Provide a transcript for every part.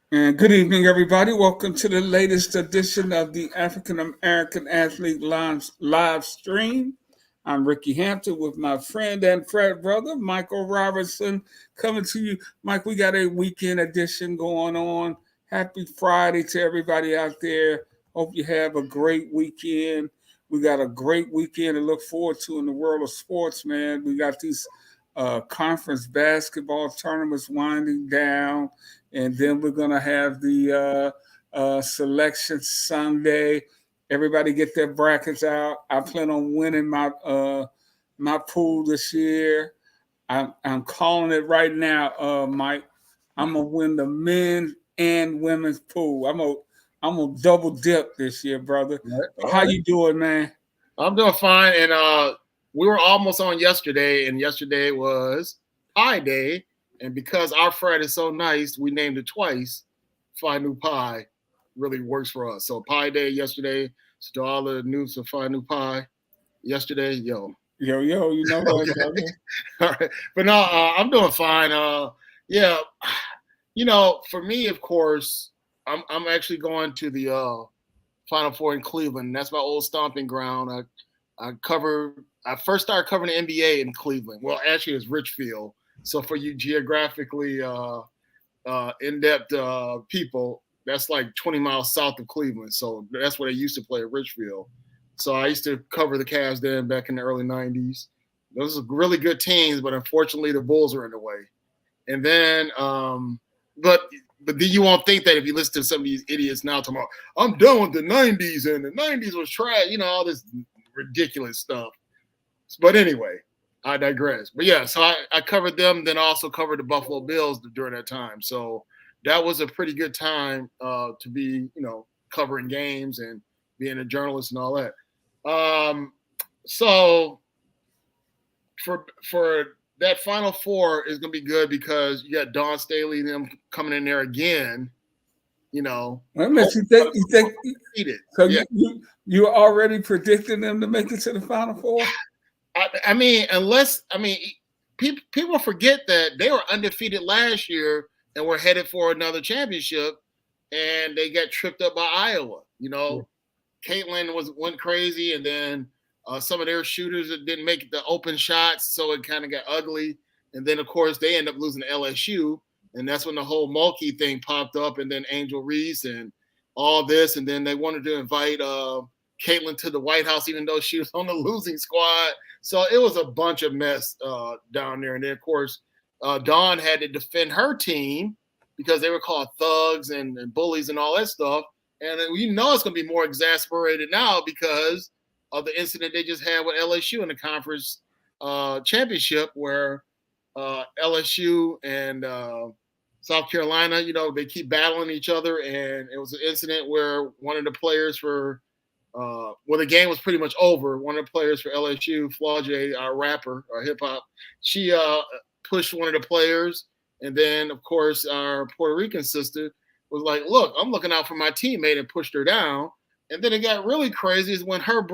And good evening, everybody. Welcome to the latest edition of the African American Athlete live stream. I'm Ricky Hampton with my friend and frat brother, Michael Roberson, coming to you. Mike, we got a weekend edition going on. Happy Friday to everybody out there. Hope you have a great weekend. We got a great weekend to look forward to in the world of sports, man. We got these conference basketball tournaments winding down, and then we're gonna have the selection Sunday. Everybody get their brackets out. I plan on winning my pool this year. I'm calling it right now, Mike. I'm gonna win the men's and women's pool. I'm gonna double dip this year, brother. How Right. you doing, man? I'm doing fine. And we were almost on yesterday, and yesterday was Pie Day. And because our Fred is so nice, we named it twice. Phi New Pie really works for us. So Pie Day yesterday. So to all the news of Phi New Pie yesterday, yo. Yo, you know that, Okay. brother. All right. But no, I'm doing fine. Yeah, for me, of course, I'm actually going to the Final Four in Cleveland. That's my old stomping ground. I first started covering the NBA in Cleveland. Well, actually, it's Richfield. So for you geographically in-depth people, that's like 20 miles south of Cleveland. So that's where they used to play at Richfield. So I used to cover the Cavs then back in the early 90s. Those are really good teams, but unfortunately the Bulls are in the way. And then, but then you won't think that if you listen to some of these idiots now tomorrow, I'm done with the 90s and the 90s was trash, all this ridiculous stuff. But anyway, I digress. But yeah, so I covered them, then also covered the Buffalo Bills during that time. So that was a pretty good time to be, covering games and being a journalist and all that. So for that Final Four is going to be good because you got Dawn Staley and them coming in there again. Wait a minute, you think so? Yeah. You already predicted them to make it to the Final Four? People forget that they were undefeated last year and were headed for another championship, and they got tripped up by Iowa. Caitlin went crazy, and then some of their shooters didn't make the open shots, so it kind of got ugly. And then, of course, they end up losing to LSU, and that's when the whole Mulkey thing popped up, and then Angel Reese and all this, and then they wanted to invite Caitlin to the White House, even though she was on the losing squad. So it was a bunch of mess down there. And then, of course, Dawn had to defend her team because they were called thugs and bullies and all that stuff. And it's going to be more exasperated now because of the incident they just had with LSU in the conference championship, where LSU and South Carolina, they keep battling each other. And it was an incident where one of the players the game was pretty much over. One of the players for LSU, Flau'jae, our rapper, our hip hop, she pushed one of the players. And then, of course, our Puerto Rican sister was like, look, I'm looking out for my teammate, and pushed her down. And then it got really crazy is when her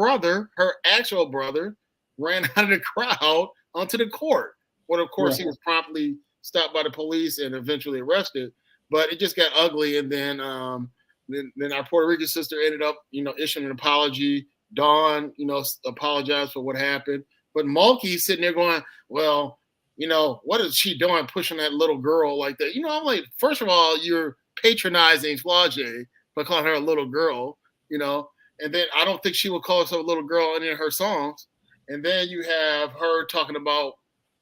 actual brother, ran out of the crowd onto the court. Well, of course, He was promptly stopped by the police and eventually arrested. But it just got ugly. And then our Puerto Rican sister ended up, issuing an apology. Dawn, apologized for what happened. But Mulkey's sitting there going, well, what is she doing pushing that little girl like that? I'm like, first of all, you're patronizing Flau'jae by calling her a little girl, and then I don't think she would call herself a little girl in any of her songs. And then you have her talking about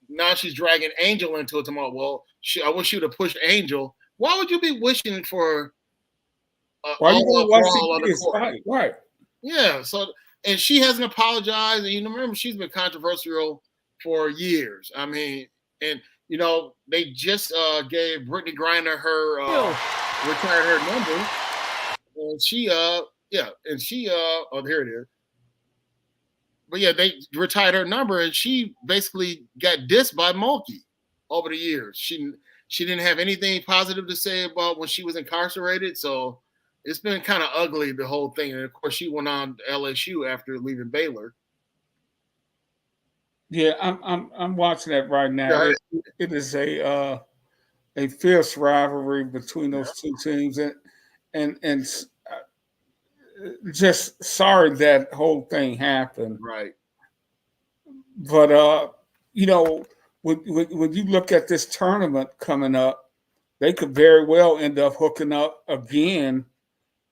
now she's dragging Angel into it tomorrow. Well, I wish you would have pushed Angel. Why would you be wishing for Why you want to watch the kids? Right. Yeah. So, and she hasn't apologized. And remember, she's been controversial for years. I mean, and they just gave Brittany Griner her retired her number, and she oh, here it is. But yeah, they retired her number, and she basically got dissed by Mulkey over the years. She didn't have anything positive to say about when she was incarcerated, so it's been kind of ugly, the whole thing. And of course, she went on to LSU after leaving Baylor. Yeah, I'm watching that right now. It is a a fierce rivalry between those two teams, and just sorry that whole thing happened. Right. But you know, when you look at this tournament coming up, they could very well end up hooking up again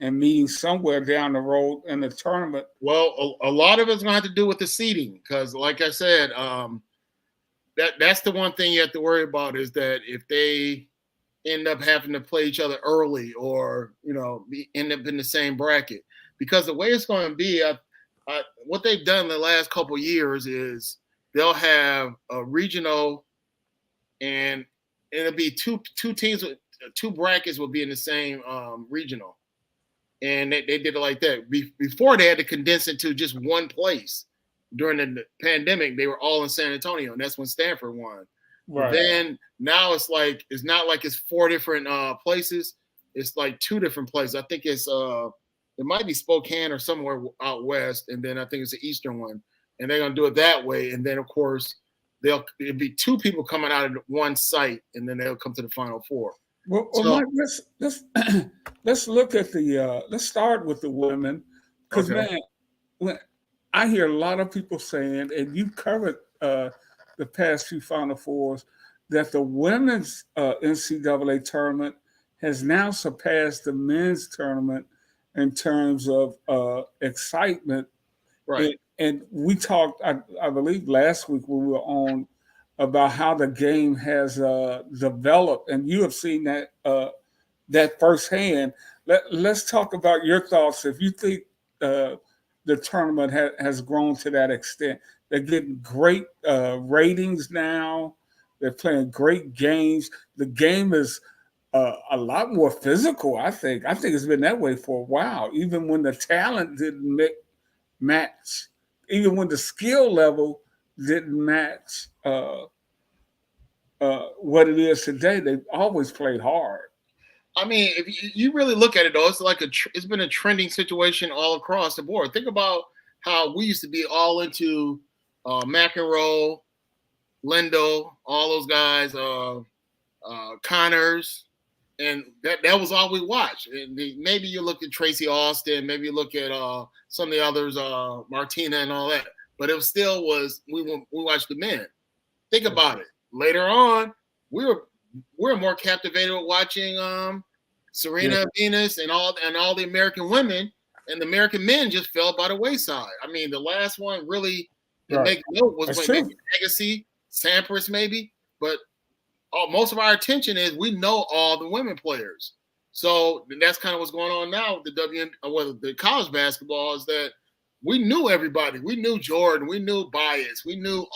and meeting somewhere down the road in the tournament. Well, a lot of it's going to have to do with the seeding because, like I said, that's the one thing you have to worry about is that if they end up having to play each other early or, end up in the same bracket. Because the way it's going to be, what they've done the last couple of years is they'll have a regional and it'll be two teams, two brackets will be in the same regional. And they did it like that. Before they had to condense it to just one place. During the pandemic, they were all in San Antonio, and that's when Stanford won. Right. Then now it's not like it's four different places. It's like two different places. I think it might be Spokane or somewhere out west, and then I think it's the eastern one. And they're gonna do it that way. And then of course it'll be two people coming out of one site, and then they'll come to the Final Four. Well, Mike, let's look at let's start with the women because man, when I hear a lot of people saying, and you covered the past few Final Fours, that the women's NCAA tournament has now surpassed the men's tournament in terms of excitement. Right. And we talked, I believe, last week when we were on about how the game has developed, and you have seen that firsthand. Let's talk about your thoughts. If you think the tournament has grown to that extent, they're getting great ratings now. They're playing great games. The game is a lot more physical. I think it's been that way for a while. Even when the talent didn't match, even when the skill level didn't match what it is today, they've always played hard. I mean, if you really look at it, though, it's like it's been a trending situation all across the board. Think about how we used to be all into McEnroe, Lindo, all those guys, Connors, and that was all we watched. And maybe you look at Tracy Austin, maybe you look at some of the others, Martina and all that. But it still was we watched the men. Think about it. Later on, we were more captivated with watching Serena Venus and all the American women, and the American men just fell by the wayside. I mean, the last one really to make note was maybe Agassi, Sampras maybe, but most of our attention is we know all the women players. So that's kind of what's going on now with the college basketball is that we knew everybody. We knew Jordan. We knew Bias. We knew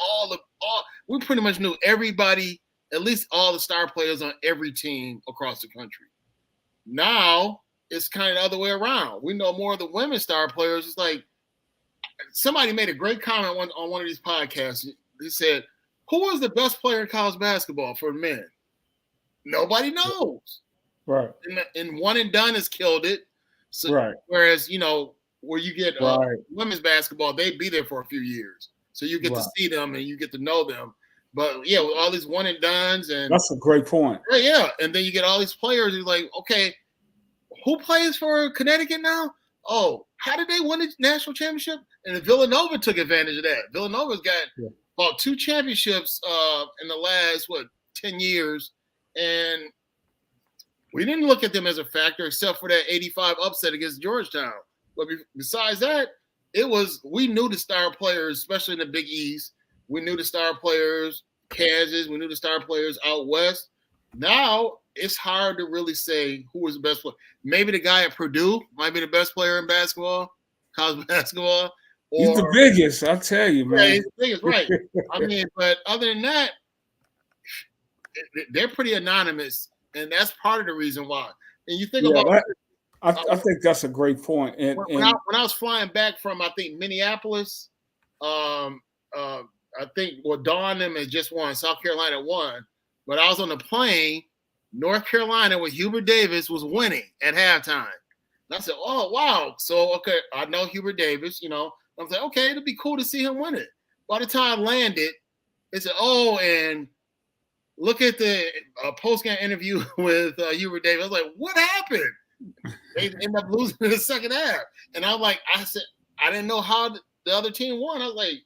we pretty much knew everybody, at least all the star players on every team across the country. Now it's kind of the other way around. We know more of the women star players. It's like somebody made a great comment on one of these podcasts. He said, who was the best player in college basketball for men? Nobody knows. Right. And one and done has killed it. So, whereas, where you get women's basketball, they'd be there for a few years. So you get to see them and you get to know them. But, yeah, with all these one and dones. That's a great point. Yeah, and then you get all these players who's like, okay, who plays for Connecticut now? Oh, how did they win the national championship? And Villanova took advantage of that. Villanova's got about 2 championships in the last, 10 years. And we didn't look at them as a factor except for that 85 upset against Georgetown. But besides that, we knew the star players, especially in the Big East. We knew the star players, Kansas. We knew the star players out west. Now it's hard to really say who was the best player. Maybe the guy at Purdue might be the best player in basketball, college basketball. He's the biggest, I'll tell you, man. Yeah, he's the biggest, right. I mean, but other than that, they're pretty anonymous, and that's part of the reason why. And you think about that, I think that's a great point. And when I was flying back from, I think, Minneapolis, I think Dawn them had just won. South Carolina won. But I was on the plane, North Carolina with Hubert Davis was winning at halftime. And I said, oh, wow. So, okay, I know Hubert Davis, I'm like, okay, it'd be cool to see him win it. By the time I landed, they said, oh, and look at the post-game interview with Hubert Davis. I was like, what happened? They ended up losing in the second half. And I said, I didn't know how the other team won. I was like,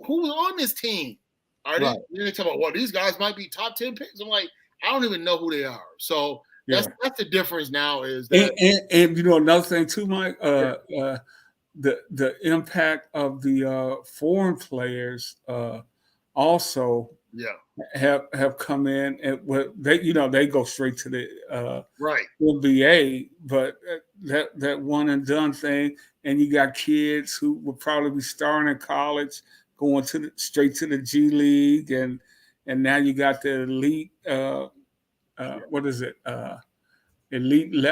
who's on this team? Are they talking about, well, these guys might be top 10 picks? I'm like, I don't even know who they are. So that's the difference now is that. And another thing too, Mike, the impact of the foreign players also have come in, and they go straight to the NBA, but that one and done thing, and you got kids who will probably be starting in college, going straight to the G League, and now you got the elite. What is it? Elite.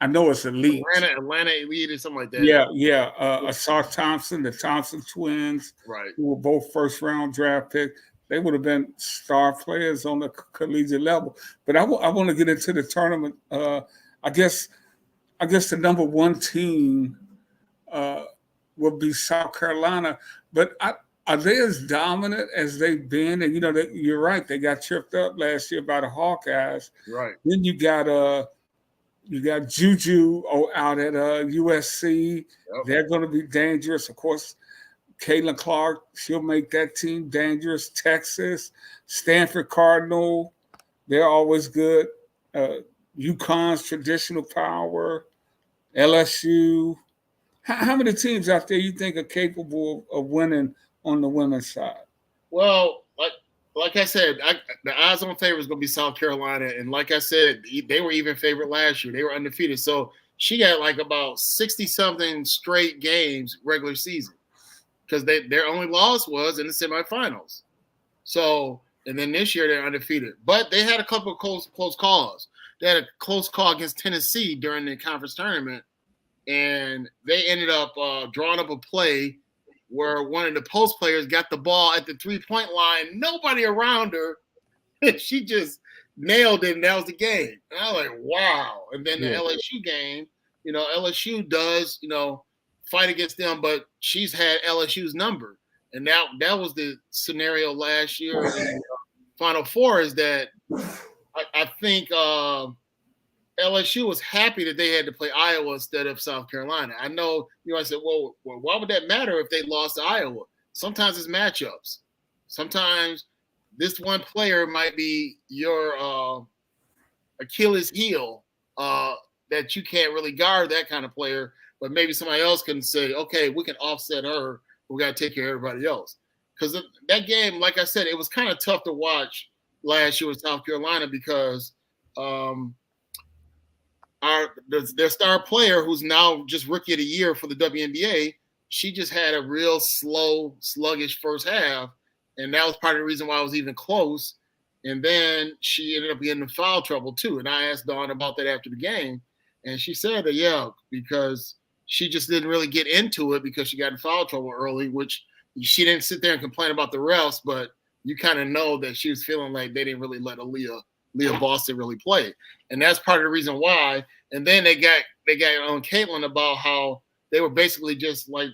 I know it's elite. Atlanta Elite or something like that. Yeah. Asar Thompson, the Thompson twins, who were both first-round draft picks. They would have been star players on the collegiate level. But I want to get into the tournament. I guess the number one team will be South Carolina. But are they as dominant as they've been? And you're right. They got tripped up last year by the Hawkeyes. Right. Then you got Juju out at USC. Yep. They're going to be dangerous. Of course, Caitlin Clark, she'll make that team dangerous. Texas, Stanford Cardinal, they're always good. UConn's traditional power, LSU. How many teams out there you think are capable of winning on the women's side? Well, like I said, the odds-on favorite is going to be South Carolina. And like I said, they were even favorite last year. They were undefeated. So she got like about 60-something straight games regular season because their only loss was in the semifinals. So, and then this year they're undefeated. But they had a couple of close calls. They had a close call against Tennessee during the conference tournament, and they ended up drawing up a play where one of the post players got the ball at the three-point line, nobody around her, and she just nailed it, and that was the game. And I was like, wow. And then the LSU game, LSU does, fight against them, but she's had LSU's number. And that was the scenario last year in the Final Four is that I think LSU was happy that they had to play Iowa instead of South Carolina. I know, I said, well, why would that matter if they lost to Iowa? Sometimes it's matchups. Sometimes this one player might be your Achilles heel that you can't really guard that kind of player, but maybe somebody else can say, okay, we can offset her. We got to take care of everybody else. Because that game, like I said, it was kind of tough to watch last year with South Carolina because their star player, who's now just rookie of the year for the WNBA, she just had a real slow, sluggish first half, and that was part of the reason why it was even close. And then she ended up getting in foul trouble too. And I asked Dawn about that after the game, and she said that because she just didn't really get into it because she got in foul trouble early, which she didn't sit there and complain about the refs, but you kind of know that she was feeling like they didn't really let Leah Boston really play. And that's part of the reason why. And then they got on Caitlin about how they were basically just like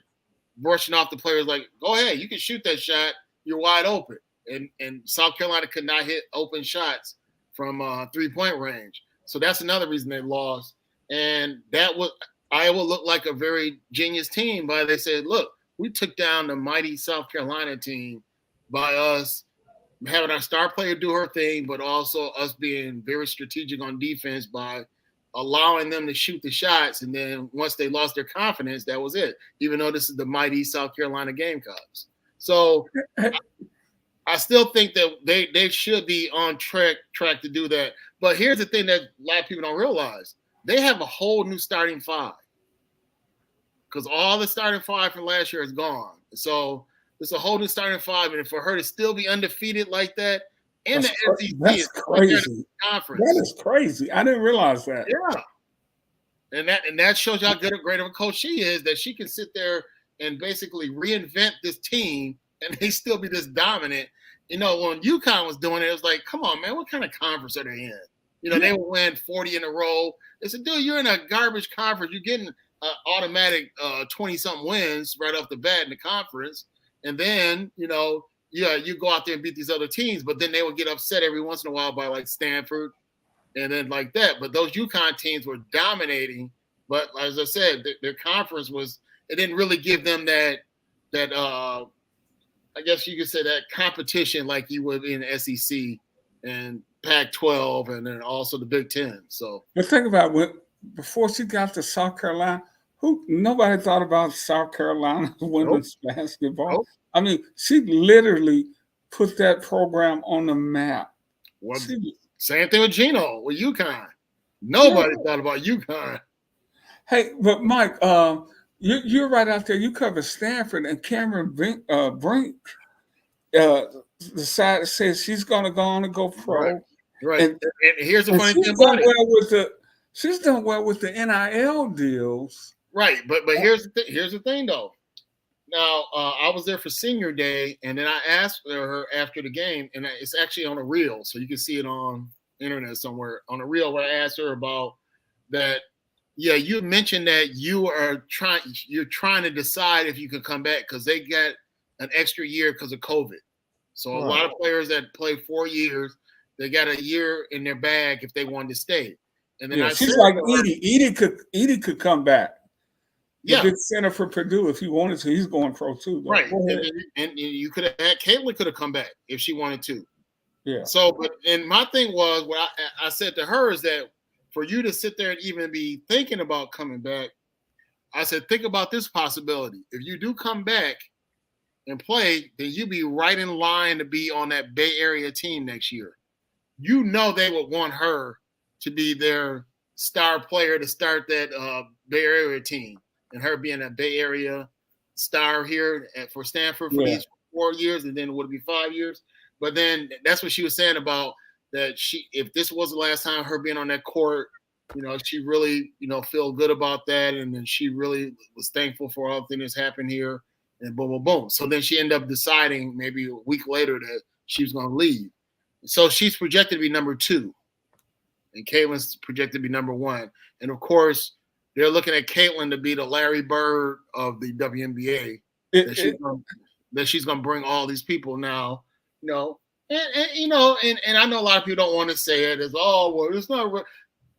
brushing off the players like, go ahead, you can shoot that shot. You're wide open. And South Carolina could not hit open shots from 3-point range. So that's another reason they lost. And Iowa looked like a very genius team, but they said, look, we took down the mighty South Carolina team by us having our star player do her thing, but also us being very strategic on defense by allowing them to shoot the shots. And then once they lost their confidence, that was it, even though this is the mighty South Carolina Gamecocks. So I still think that they should be on track to do that. But here's the thing that a lot of people don't realize. They have a whole new starting five because all the starting five from last year is gone. So it's a whole new starting five, and for her to still be undefeated like that, and that's the SEC that's is crazy. Conference. That is crazy. I didn't realize that. Yeah, and that shows you how great of a coach she is. That she can sit there and basically reinvent this team, and they still be this dominant. When UConn was doing it, it was like, come on, man, what kind of conference are they in? They would win 40 in a row. They said, dude, you're in a garbage conference. You're getting automatic 20-something wins right off the bat in the conference. And then, you go out there and beat these other teams, but then they would get upset every once in a while by like Stanford and then like that. But those UConn teams were dominating. But as I said, their conference it didn't really give them that I guess you could say that competition like you would in the SEC and Pac-12 and then also the Big Ten. So but think about before she got to South Carolina, nobody thought about South Carolina women's basketball. Nope. I mean, she literally put that program on the map. Well, same thing with Gino with UConn. Nobody thought about UConn. Hey, but Mike, you're right out there. You cover Stanford, and Cameron Brink decided says she's going to go on and go pro. Right. And here's the funny thing about it. She's done well with the NIL deals. Right, but here's the thing though. Now I was there for senior day, and then I asked her after the game, and it's actually on a reel, so you can see it on internet somewhere on a reel where I asked her about that. Yeah, you mentioned that you're trying to decide if you can come back because they got an extra year because of COVID. So a lot of players that play 4 years, they got a year in their bag if they wanted to stay. And then she's like Edie. Edie could come back. The big center for Purdue if he wanted to. He's going pro too. Though. Right, and you could have had Caitlin could have come back if she wanted to. Yeah. So, and my thing was what I said to her is that for you to sit there and even be thinking about coming back, I said think about this possibility. If you do come back and play, then you be right in line to be on that Bay Area team next year. You know they would want her to be their star player to start that Bay Area team, and her being a Bay Area star here for Stanford for these 4 years, and then would it be 5 years? But then that's what she was saying about that if this was the last time her being on that court, she really, feel good about that, and then she really was thankful for all the things that's happened here, and boom, boom, boom. So then she ended up deciding maybe a week later that she was going to leave. So she's projected to be number 2. And Caitlin's projected to be number 1. And of course, they're looking at Caitlin to be the Larry Bird of the WNBA. That she's going to bring all these people now, and I know a lot of people don't want to say it as, it's not.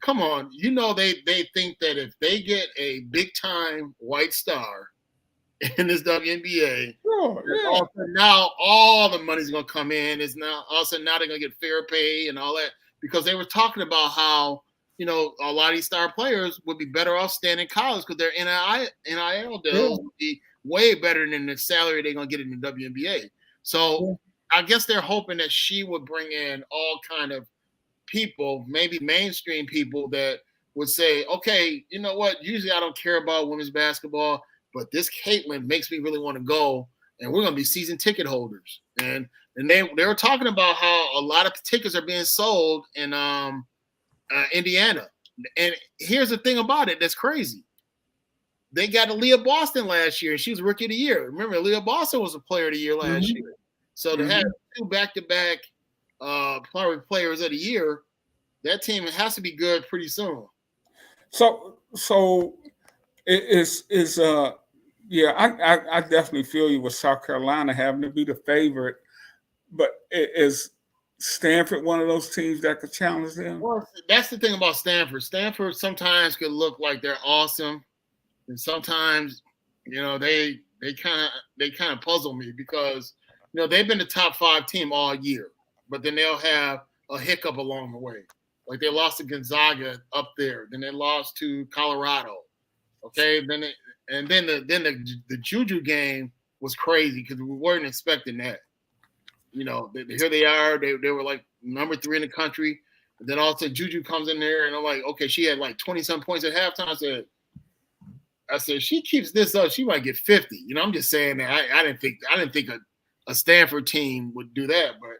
Come on, they think that if they get a big time white star in this WNBA, now all the money's going to come in. It's now all of a sudden now they're going to get fair pay and all that. Because they were talking about how, a lot of these star players would be better off staying in college because their NIL deals would be way better than the salary they're going to get in the WNBA. So I guess they're hoping that she would bring in all kind of people, maybe mainstream people that would say, okay, you know what? Usually I don't care about women's basketball, but this Caitlin makes me really want to go, and we're going to be season ticket holders. And they were talking about how a lot of tickets are being sold in Indiana. And here's the thing about it that's crazy. They got Aaliyah Boston last year, and she was Rookie of the Year. Remember, Aaliyah Boston was a Player of the Year last year. So to have 2 back-to-back Players of the Year, that team has to be good pretty soon. So it is I definitely feel you with South Carolina having to be the favorite. But is Stanford one of those teams that could challenge them? Well, that's the thing about Stanford. Stanford sometimes could look like they're awesome, and sometimes, they kind of puzzle me because they've been the top 5 team all year, but then they'll have a hiccup along the way. Like they lost to Gonzaga up there, then they lost to Colorado. Okay, then the Juju game was crazy because we weren't expecting that. Here they are. They were like number 3 in the country. And then all of a sudden Juju comes in there, and I'm like, okay, she had like 20-some points at halftime. I said, she keeps this up, she might get 50. I'm just saying that I didn't think a Stanford team would do that, but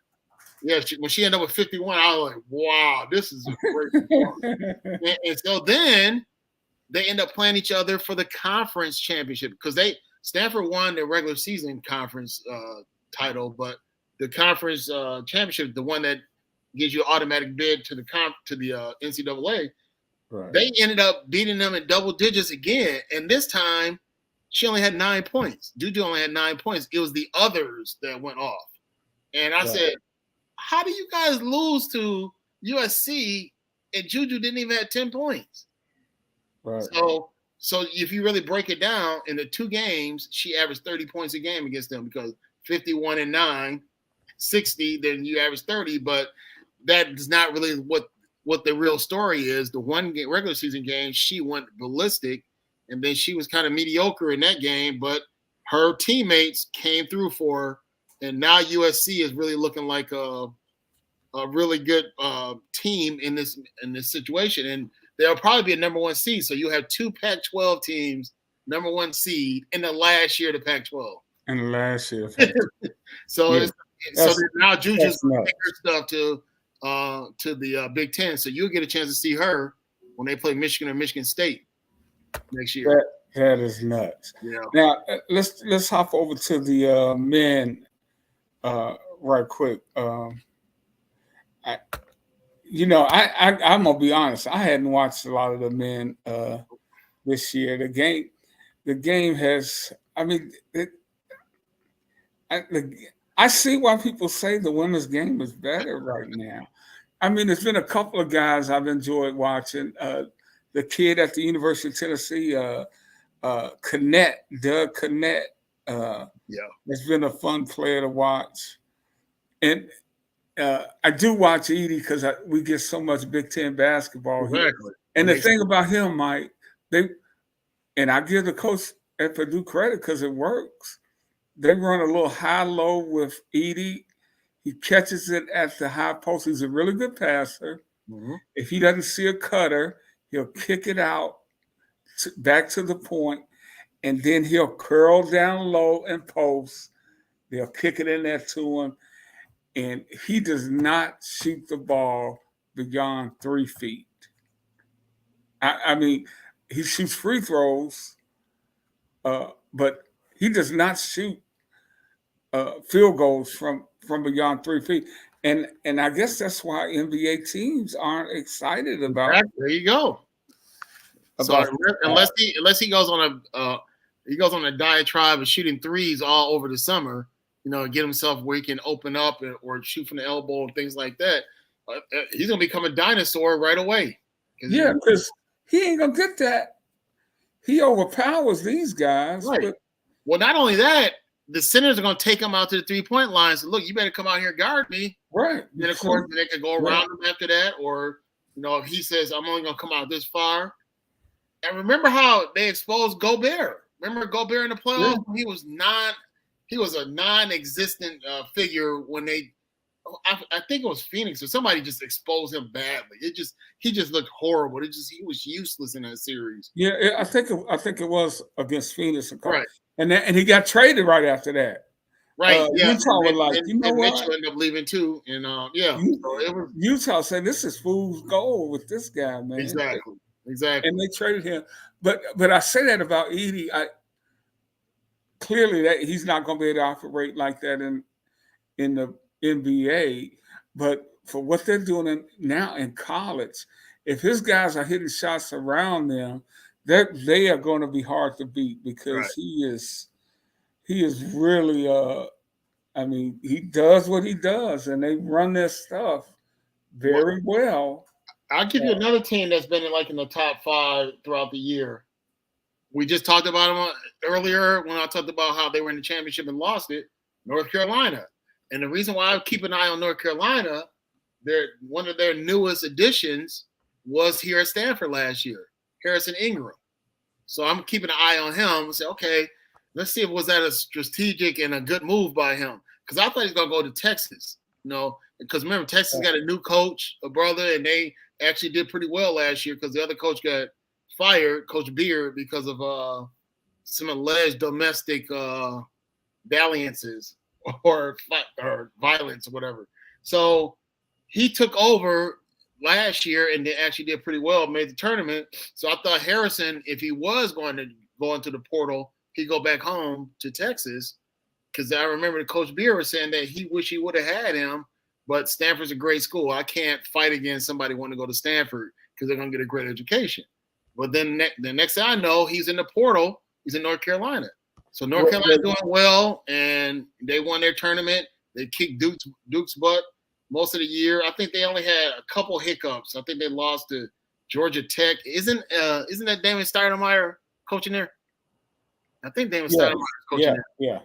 yeah, when she ended up with 51, I was like, wow, this is a great performance. And so then they end up playing each other for the conference championship because Stanford won their regular season conference title, but the conference championship, the one that gives you an automatic bid to the NCAA, they ended up beating them in double digits again. And this time, she only had 9 points. Juju only had 9 points. It was the others that went off. And I said, how do you guys lose to USC and Juju didn't even have 10 points? Right. So if you really break it down, in the 2 games, she averaged 30 points a game against them because 51 and 9, 60, then you average 30. But that is not really what the real story is. The one regular season game, she went ballistic, and then she was kind of mediocre in that game, but her teammates came through for her, and now USC is really looking like a really good team in this situation, and they'll probably be a number 1 seed. So you have 2 Pac-12 teams, number 1 seed in the last year of the Pac-12. In the last year. So now Juju's taking her stuff to the Big Ten. So you'll get a chance to see her when they play Michigan or Michigan State next year. That is nuts. Yeah. Now let's hop over to the men right quick. I'm gonna be honest. I hadn't watched a lot of the men this year. The game has. I mean, I see why people say the women's game is better right now. I mean, there's been a couple of guys I've enjoyed watching. The kid at the University of Tennessee, Doug Connett. It's been a fun player to watch, and I do watch Edie because we get so much Big Ten basketball here. And the thing about him, Mike, and I give the coach at Purdue credit because it works. They run a little high-low with Edie. He catches it at the high post. He's a really good passer. Mm-hmm. If he doesn't see a cutter, he'll kick it out back to the point, and then he'll curl down low and post. They'll kick it in there to him, and he does not shoot the ball beyond 3 feet. I mean, he shoots free throws, but he does not shoot field goals from beyond 3 feet. And I guess that's why NBA teams aren't excited about. Exactly. There you go. So unless he goes on a diatribe of shooting threes all over the summer, get himself where he can open up or shoot from the elbow and things like that, he's gonna become a dinosaur right away. Yeah, because he ain't gonna get that. He overpowers these guys. Right. Well, not only that, the centers are going to take him out to the 3-point line. So, look, you better come out here and guard me. Right. Then, of course, they can go around him after that. Or, if he says, I'm only going to come out this far. And remember how they exposed Gobert. Remember Gobert in the playoffs? Yeah. He was a non-existent figure when I think it was Phoenix or somebody just exposed him badly. He just looked horrible. He was useless in that series. Yeah, I think it was against Phoenix. Right. And he got traded right after that. Right. Yeah. Utah was like, you know what? Mitchell ended up leaving too. And Utah said, this is fool's gold with this guy, man. Exactly. And they traded him. But I say that about Edie. Clearly that he's not going to be able to operate like that in the NBA. But for what they're doing now in college, if his guys are hitting shots around them, they are going to be hard to beat because he is really he does what he does, and they run their stuff very well. I'll give you another team that's been in the top 5 throughout the year. We just talked about them earlier when I talked about how they were in the championship and lost it. North Carolina. And the reason why I keep an eye on North Carolina, one of their newest additions was here at Stanford last year, Harrison Ingram. So I'm keeping an eye on him and say, okay, let's see if was that a strategic and a good move by him. Because I thought he was going to go to Texas, because remember, Texas got a new coach, a brother, and they actually did pretty well last year because the other coach got fired, Coach Beard, because of some alleged domestic dalliances or violence or whatever. So he took over last year and they actually did pretty well, made the tournament. So I thought Harrison, if he was going to go into the portal, he'd go back home to Texas. Because I remember Coach Beer was saying that he wish he would have had him, but Stanford's a great school. I can't fight against somebody wanting to go to Stanford because they're going to get a great education. But then the next thing I know, he's in the portal. He's in North Carolina. So North Carolina's doing well, and they won their tournament. They kicked Duke's butt most of the year. I think they only had a couple hiccups. I think they lost to Georgia Tech. Isn't that Damon Stoudemire coaching there? I think Damon Stoudemire is coaching there.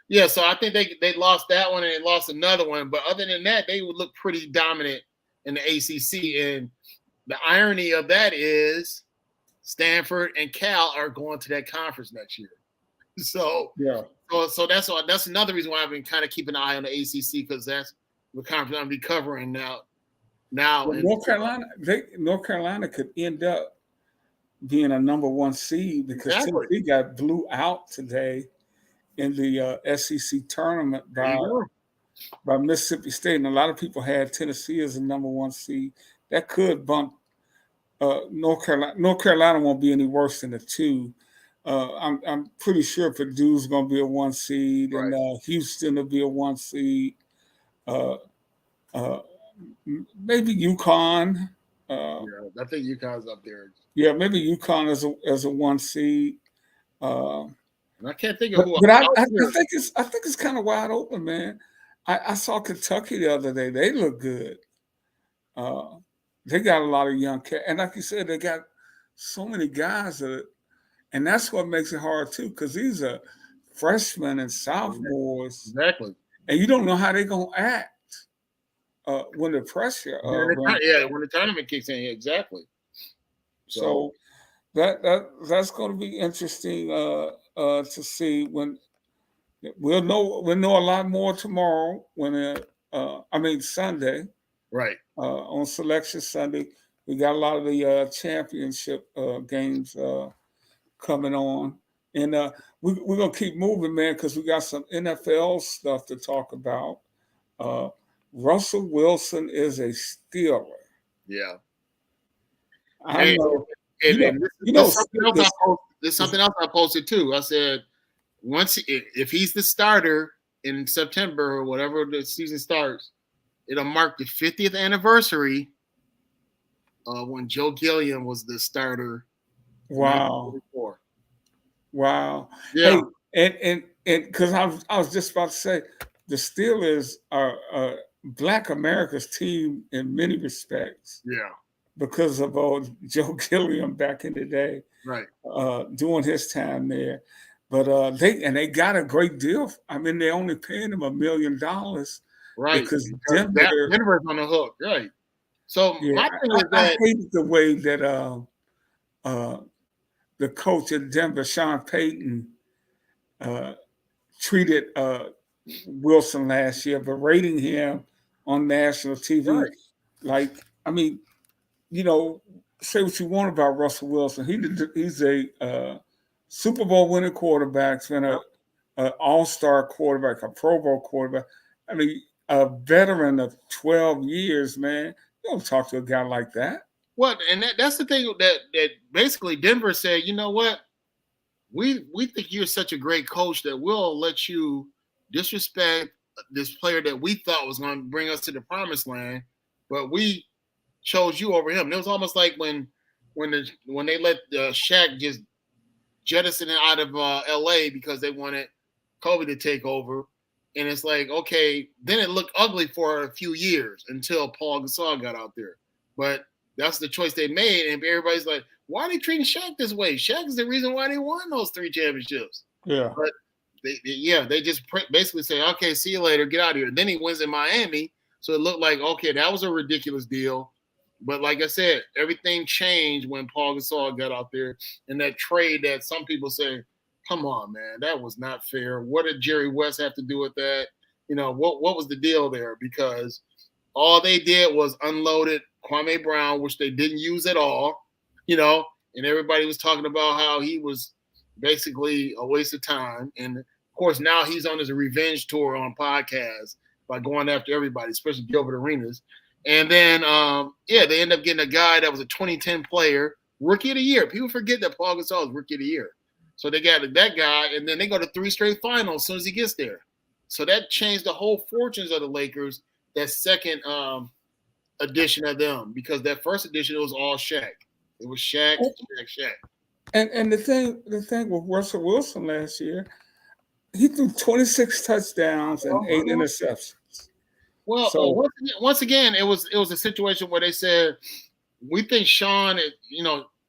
Yeah. So I think they lost that one and they lost another one. But other than that, they would look pretty dominant in the ACC. And the irony of that is Stanford and Cal are going to that conference next year. So that's another reason why I've been kind of keeping an eye on the ACC, because that's the conference I'm be covering now. Well, North Carolina could end up being a number one seed because Tennessee got blew out today in the SEC tournament by Mississippi State, and a lot of people had Tennessee as a number one seed. That could bump North Carolina. North Carolina won't be any worse than a 2. I'm pretty sure Purdue's going to be a 1 seed, and Houston will be a 1 seed. Maybe UConn. I think UConn's up there. Yeah, maybe UConn as a 1 seed. And I can't think of who. But I think it's kind of wide open, man. I saw Kentucky the other day. They look good. They got a lot of young cats, and like you said, they got so many guys and that's what makes it hard too, because these are freshmen and sophomores. Exactly. And you don't know how they're gonna act when the pressure. When the tournament kicks in, exactly. So that's going to be interesting to see when we'll know a lot more tomorrow Sunday. Right. On Selection Sunday, we got a lot of the championship games coming on, and we're gonna keep moving, man, because we got some NFL stuff to talk about. Russell Wilson is a Steeler. Yeah, I know. There's something else I posted too. I said if he's the starter in September or whatever the season starts, it'll mark the 50th anniversary of when Joe Gilliam was the starter. Wow. Yeah. Hey, and because I was just about to say, the Steelers are Black America's team in many respects. Yeah. Because of Joe Gilliam back in the day. Right. Doing his time there. But they got a great deal. I mean, they're only paying him $1 million. Right. Because Denver's on the hook. Right. So my thing is that I hate the way that the coach at Denver, Sean Payton, treated Wilson last year, berating him on national TV. Right. Like, I mean, say what you want about Russell Wilson. He's a Super Bowl winning quarterback, been an all-star quarterback, a Pro Bowl quarterback. I mean, a veteran of 12 years, man. You don't talk to a guy like that. Well, and that's the thing that basically Denver said, you know what? We think you're such a great coach that we'll let you disrespect this player that we thought was going to bring us to the promised land, but we chose you over him. It was almost like when they let Shaq just jettison it out of LA because they wanted Kobe to take over. And it's like, okay, then it looked ugly for a few years until Paul Gasol got out there. But that's the choice they made. And everybody's like, why are they treating Shaq this way? Shaq is the reason why they won those 3 championships. Yeah. But they just basically say, okay, see you later, get out of here. And then he wins in Miami. So it looked like, okay, that was a ridiculous deal. But like I said, everything changed when Paul Gasol got out there in that trade that some people say, come on, man, that was not fair. What did Jerry West have to do with that? What was the deal there? Because all they did was unloaded Kwame Brown, which they didn't use at all, and everybody was talking about how he was basically a waste of time. And of course, now he's on his revenge tour on podcasts by going after everybody, especially Gilbert Arenas. And then, they end up getting a guy that was a 2010 player, rookie of the year. People forget that Paul Gasol is rookie of the year. So they got that guy, and then they go to 3 straight finals as soon as he gets there. So that changed the whole fortunes of the Lakers, that second edition of them, because that first edition, it was all Shaq. It was Shaq. And the thing with Russell Wilson last year, he threw 26 touchdowns and 8 interceptions. Well, So once again, it was a situation where they said we think Sean,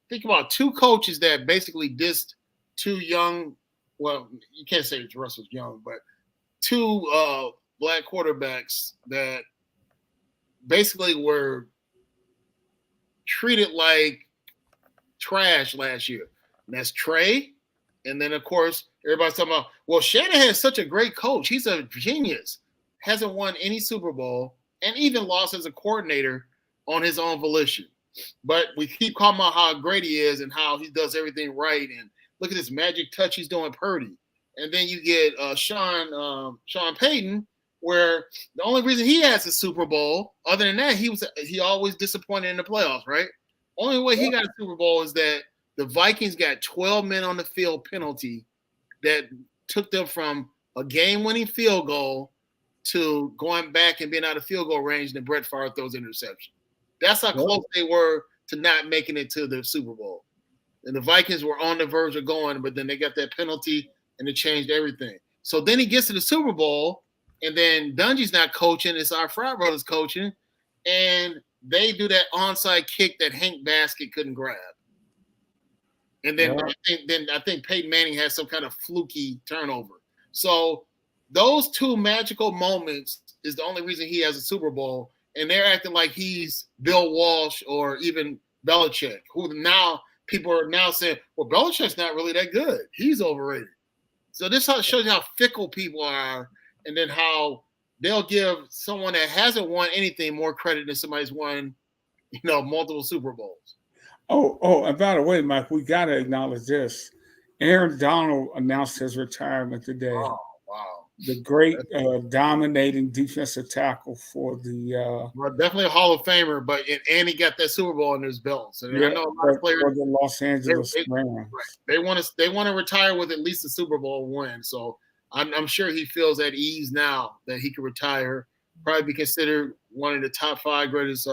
think about two coaches that basically dissed two young. Well, you can't say Russell's young, but two black quarterbacks that basically were treated like trash last year. And that's Trey. And then, of course, everybody's talking about, well, Shanahan is such a great coach. He's a genius. Hasn't won any Super Bowl and even lost as a coordinator on his own volition. But we keep calling about how great he is and how he does everything right. And look at this magic touch he's doing Purdy. And then you get Sean Payton, where the only reason he has a Super Bowl, other than that, he always disappointed in the playoffs, right? Only way he got a Super Bowl is that the Vikings got 12 men on the field penalty that took them from a game-winning field goal to going back and being out of field goal range, and Brett Favre throws interception. That's how close they were to not making it to the Super Bowl. And the Vikings were on the verge of going, but then they got that penalty, and it changed everything. So then he gets to the Super Bowl, and then Dungy's not coaching. It's our Fry brothers coaching, and they do that onside kick that Hank Baskett couldn't grab. And then I think Peyton Manning has some kind of fluky turnover. So those two magical moments is the only reason he has a Super Bowl. And they're acting like he's Bill Walsh or even Belichick, who now people are now saying, well, Belichick's not really that good. He's overrated. So this shows you how fickle people are, and then how they'll give someone that hasn't won anything more credit than somebody's won, multiple Super Bowls. Oh, and by the way, Mike, we got to acknowledge this. Aaron Donald announced his retirement today. Oh, wow. The great dominating defensive tackle for the well, definitely a Hall of Famer, but and he got that Super Bowl under his belt. So I know a lot of players for the Los Angeles Rams. They want to retire with at least a Super Bowl win. So I'm sure he feels at ease now that he can retire, probably be considered one of the top 5 greatest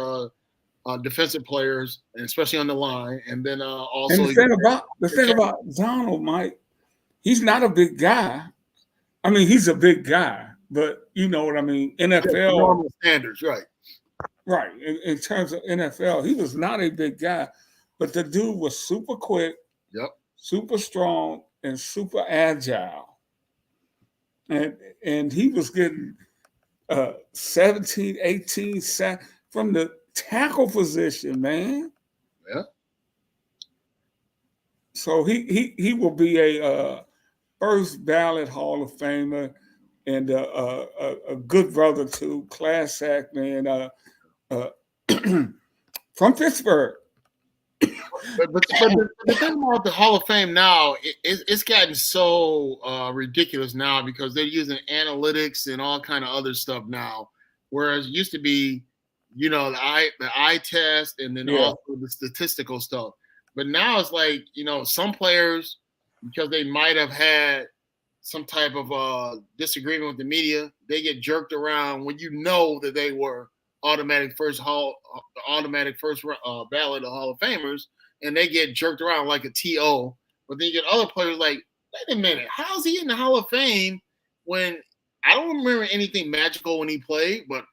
defensive players, and especially on the line. And then also and the thing about Donald, Mike, he's not a big guy. I mean, he's a big guy, but you know what I mean? NFL normal standards, right? Right. In terms of NFL, he was not a big guy, but the dude was super quick, super strong, and super agile. And he was getting 17, 18 sacks from the tackle position, man. Yeah. So he will be a first ballot Hall of Famer and a good brother too, class act, man, from Pittsburgh. But the thing about the Hall of Fame now, it's gotten so ridiculous now because they're using analytics and all kind of other stuff now, whereas it used to be, the eye test and then also the statistical stuff. But now it's like, some players, because they might have had some type of disagreement with the media, they get jerked around when that they were automatic first ballot of Hall of Famers, and they get jerked around like a TO. But then you get other players like, wait a minute, how's he in the Hall of Fame when I don't remember anything magical when he played, but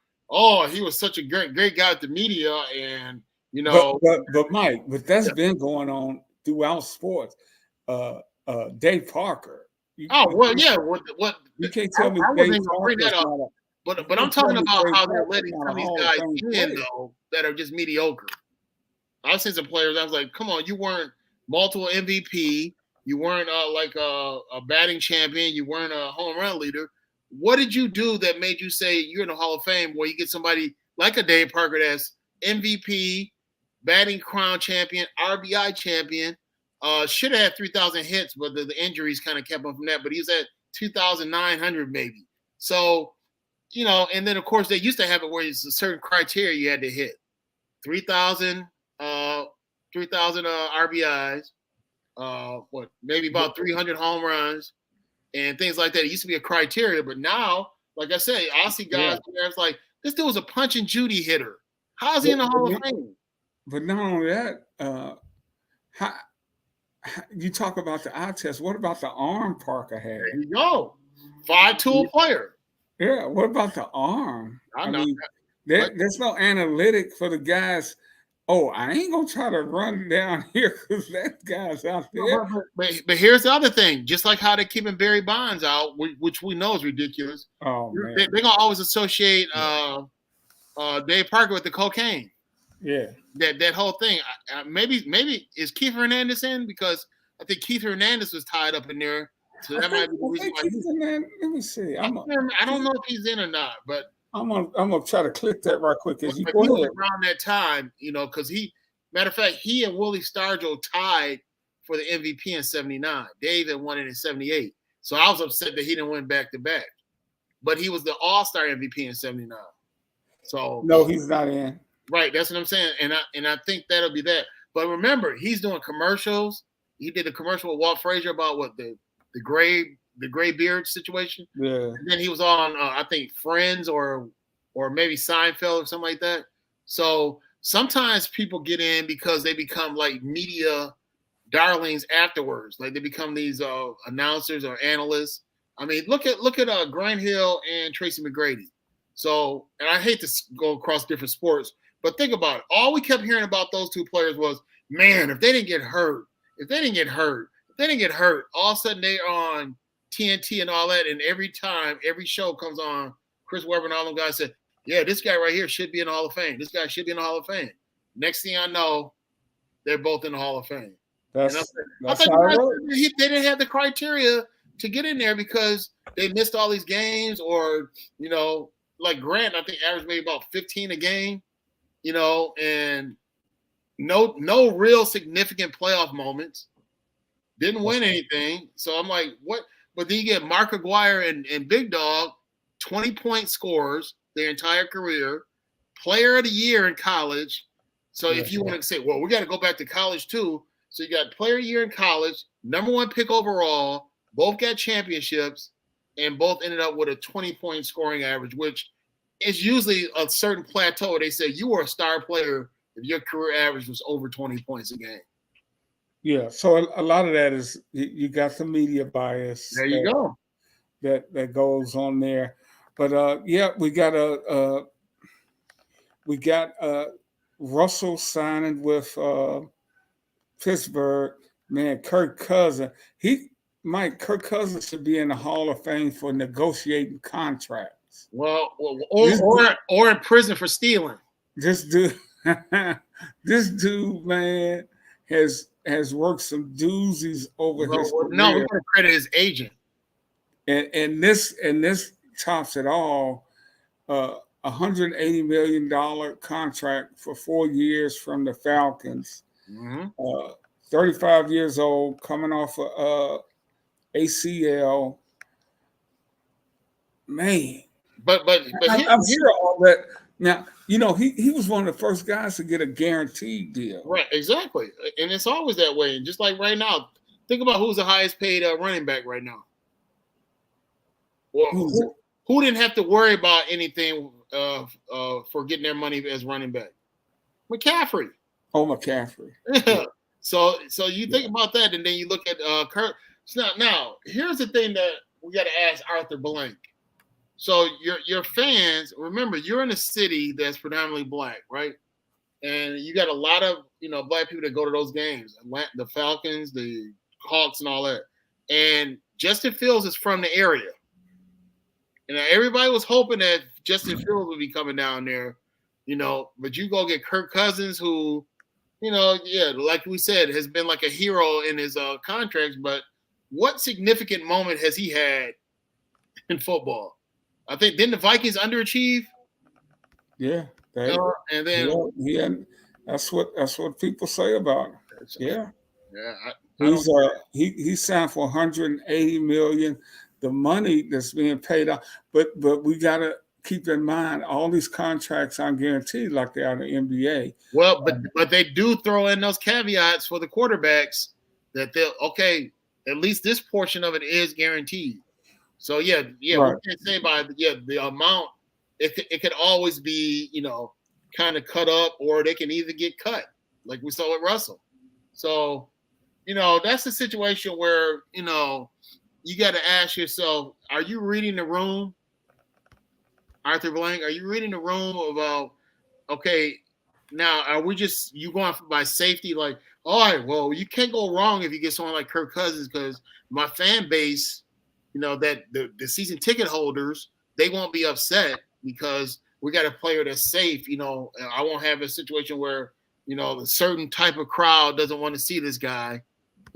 he was such a great guy at the media, and But Mike, that's been going on throughout sports. Dave Parker. What you can't tell me Dave Parker. But I'm talking about how they're letting some of these guys in though that are just mediocre. I've seen some players. I was like, come on, you weren't multiple MVP, you weren't like a batting champion, you weren't a home run leader. What did you do that made you say you're in the Hall of Fame where you get somebody like a Dave Parker that's MVP, batting crown champion, RBI champion? Should have had 3,000 hits, but the injuries kind of kept him from that. But he was at 2,900 maybe. So, and then of course they used to have it where it's a certain criteria you had to hit. 3,000 RBIs, maybe about 300 home runs and things like that. It used to be a criteria, but now, like I said, I see guys where it's like, this dude was a punch and Judy hitter. How is he in the Hall of Fame? But not only that, you talk about the eye test. What about the arm Parker had? There you go. 5-tool player. Yeah. What about the arm? I I know. mean, But there's no analytic for the guys. Oh, I ain't gonna try to run down here because that guy's out there. but here's the other thing. Just like how they're keeping Barry Bonds out, which we know is ridiculous. Oh They're man. gonna always associate Yeah. Dave Parker with the cocaine. Yeah. That whole thing. Maybe is Keith Hernandez in, because I think Keith Hernandez was tied up in there, so that might be the reason why. Let me see. I don't know if he's in or not, but I'm gonna try to click that right quick as you but go he was ahead. around that time, because matter of fact, he and Willie Stargell tied for the MVP in '79. Dave had won it in '78, so I was upset that he didn't win back to back. But he was the All-Star MVP in '79. So No, he's not in. right, that's what I'm saying, and I think that'll be that. But remember, he's doing commercials. He did a commercial with Walt Frazier about what the gray beard situation. Yeah. And then he was on I think Friends or maybe Seinfeld or something like that. So sometimes people get in because they become like media darlings afterwards. Like they become these announcers or analysts. I mean, look at Grant Hill and Tracy McGrady. So, and I hate to go across different sports, but think about it. All we kept hearing about those two players was, man, if they didn't get hurt, all of a sudden they're on TNT and all that, and every show comes on, Chris Webber and all them guys said, yeah, this guy right here should be in the Hall of Fame. This guy should be in the Hall of Fame. Next thing I know, they're both in the Hall of Fame. That's I thought they didn't have the criteria to get in there because they missed all these games, or, like Grant, I think averaged maybe about 15 a game, and no real significant playoff moments. Didn't win anything. So I'm like, what? But then you get Mark Aguirre and Big Dog, 20-point scorers their entire career, player of the year in college. So if you want to say, well, we got to go back to college too. So you got player of the year in college, number 1 pick overall, both got championships, and both ended up with a 20-point scoring average, which is usually a certain plateau. They say you were a star player if your career average was over 20 points a game. Yeah, so a lot of that is you got the media bias. There you go. That goes on there, but yeah, we got Russell signing with Pittsburgh. Man, Kirk Cousins. Kirk Cousins should be in the Hall of Fame for negotiating contracts. Well, or in prison for stealing. This dude, man, has worked some doozies over his career. No, we're going to credit his agent. And this tops it all. $180 million contract for 4 years from the Falcons. Mm-hmm. 35 years old, coming off of ACL. Man, but I'm sure all that. Now, he was one of the first guys to get a guaranteed deal. Right, exactly, and it's always that way. And just like right now, think about who's the highest paid running back right now. Well, who didn't have to worry about anything for getting their money as running back? McCaffrey. Oh, McCaffrey. Yeah. So you think about that, and then you look at Kirk. Now, here's the thing that we got to ask Arthur Blank. So your fans, remember, you're in a city that's predominantly black, right? And you got a lot of black people that go to those games, the Falcons, the Hawks, and all that. And Justin Fields is from the area. And everybody was hoping that Justin Fields would be coming down there, but you go get Kirk Cousins, who, like we said, has been like a hero in his contracts. But what significant moment has he had in football? I think, didn't the Vikings underachieve? Yeah. And then that's what people say about him. Yeah. Yeah. He signed for $180 million. The money that's being paid out, but we gotta keep in mind all these contracts aren't guaranteed like they are in the NBA. Well, but they do throw in those caveats for the quarterbacks that at least this portion of it is guaranteed. So right. We can't say the amount. It could always be kind of cut up, or they can either get cut, like we saw with Russell. So that's a situation where you got to ask yourself, are you reading the room? Arthur Blank, are you reading the room about, okay, now are we just, you going by safety? Like, all right, well, you can't go wrong if you get someone like Kirk Cousins, because my fan base, that the season ticket holders, they won't be upset because we got a player that's safe. I won't have a situation where, a certain type of crowd doesn't want to see this guy,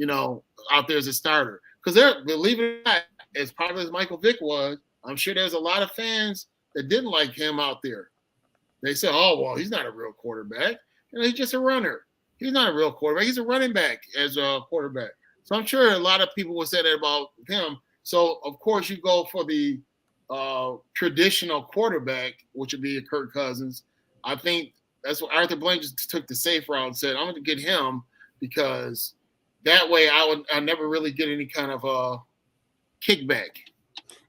out there as a starter. Because believe it or not, as popular as Michael Vick was, I'm sure there's a lot of fans that didn't like him out there. They said, oh, well, he's not a real quarterback. He's just a runner. He's not a real quarterback. He's a running back as a quarterback. So I'm sure a lot of people will say that about him. So, of course, you go for the traditional quarterback, which would be Kirk Cousins. I think that's what Arthur Blank just took the safe route and said, I'm going to get him because that way I never really get any kind of kickback.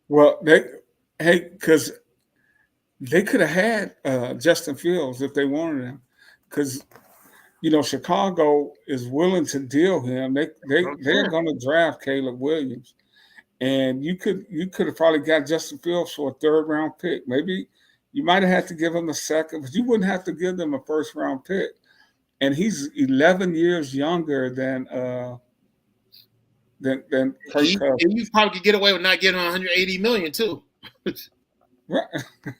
Well, because they could have had Justin Fields if they wanted him, because Chicago is willing to deal him. They're going to draft Caleb Williams, and you could have probably got Justin Fields for a 3rd round pick. Maybe you might have had to give him a 2nd, but you wouldn't have to give them a 1st round pick. And he's 11 years younger than Kirk Cousins. You probably could get away with not getting $180 million too. Right.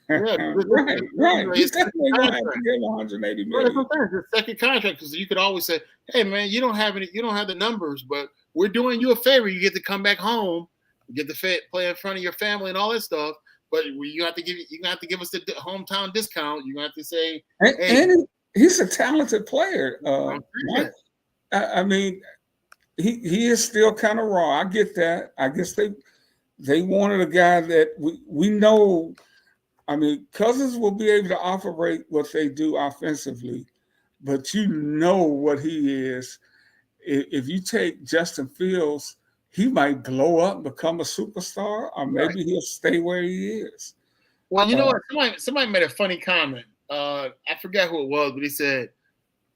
Right. He's definitely going to have to give $180 million. It's a 2nd contract, because you could always say, hey man, you don't have the numbers, but we're doing you a favor. You get to come back home, you get to play in front of your family and all that stuff. But you have to give us the hometown discount. You have to say, hey. And he's a talented player. I mean, he is still kind of raw. I get that. I guess they wanted a guy that we know. I mean, Cousins will be able to operate what they do offensively, but what he is. If you take Justin Fields, he might blow up, become a superstar, or maybe he'll stay where he is. Well, you know what? Somebody made a funny comment. I forgot who it was, but he said,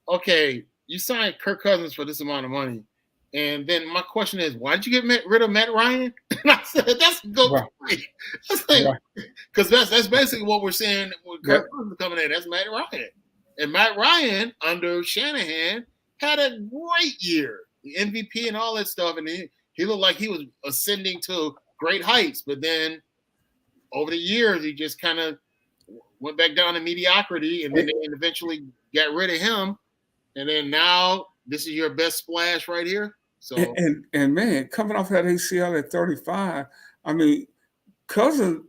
okay, you signed Kirk Cousins for this amount of money. And then my question is, why did you get rid of Matt Ryan? And I said, that's a good point. Because that's basically what we're saying with Kirk Cousins coming in. That's Matt Ryan. And Matt Ryan, under Shanahan, had a great year. The MVP and all that stuff. And he looked like he was ascending to great heights. But then over the years, he just kind of went back down to mediocrity. And then they eventually got rid of him. And then now this is your best splash right here. So and man, coming off that ACL at 35, I mean, Cousins,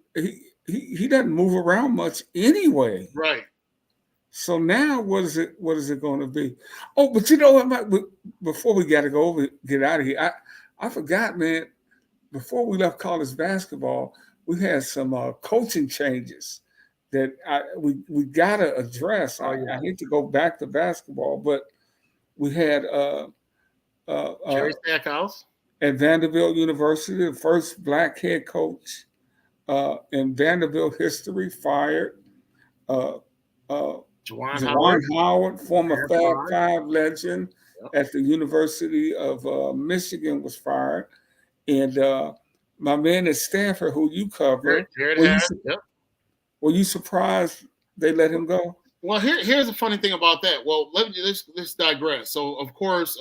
he doesn't move around much anyway. Right. So now what is it going to be? Oh, but you know what, before we got to get out of here, I forgot, man, before we left college basketball, we had some coaching changes that we got to address. I hate to go back to basketball, but we had Jerry Stackhouse at Vanderbilt University, the first black head coach in Vanderbilt history, fired. Juwan Howard, former Fab Five legend at the University of Michigan, was fired. And my man at Stanford, who you covered, were you surprised they let him go? Well, here's the funny thing about that. Well, let's digress. So, of course,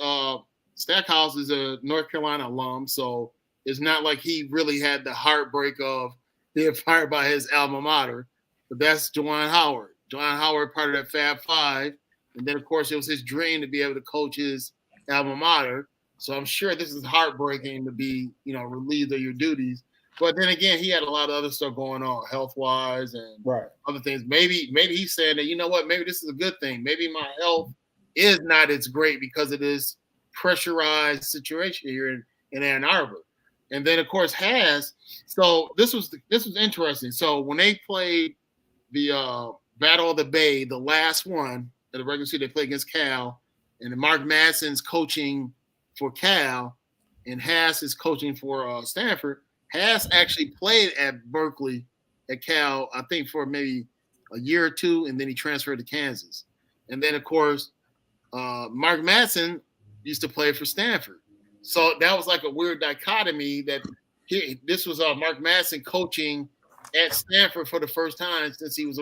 Stackhouse is a North Carolina alum, so it's not like he really had the heartbreak of being fired by his alma mater. But that's Juwan Howard. Juwan Howard, part of that Fab Five. And then, of course, it was his dream to be able to coach his alma mater. So I'm sure this is heartbreaking to be, relieved of your duties. But then again, he had a lot of other stuff going on, health-wise and other things. Maybe he's saying that, you know what, maybe this is a good thing. Maybe my health is not as great because of this pressurized situation here in Ann Arbor. And then, of course, so this was interesting. So when they played the Battle of the Bay, the last one at the regular season, they played against Cal, and Mark Madsen's coaching for Cal, and Haas is coaching for Stanford. Haas actually played at Berkeley, at Cal, I think for maybe a year or two, and then he transferred to Kansas. And then, of course, Mark Madsen used to play for Stanford. So that was like a weird dichotomy that this was Mark Madsen coaching at Stanford for the first time since he was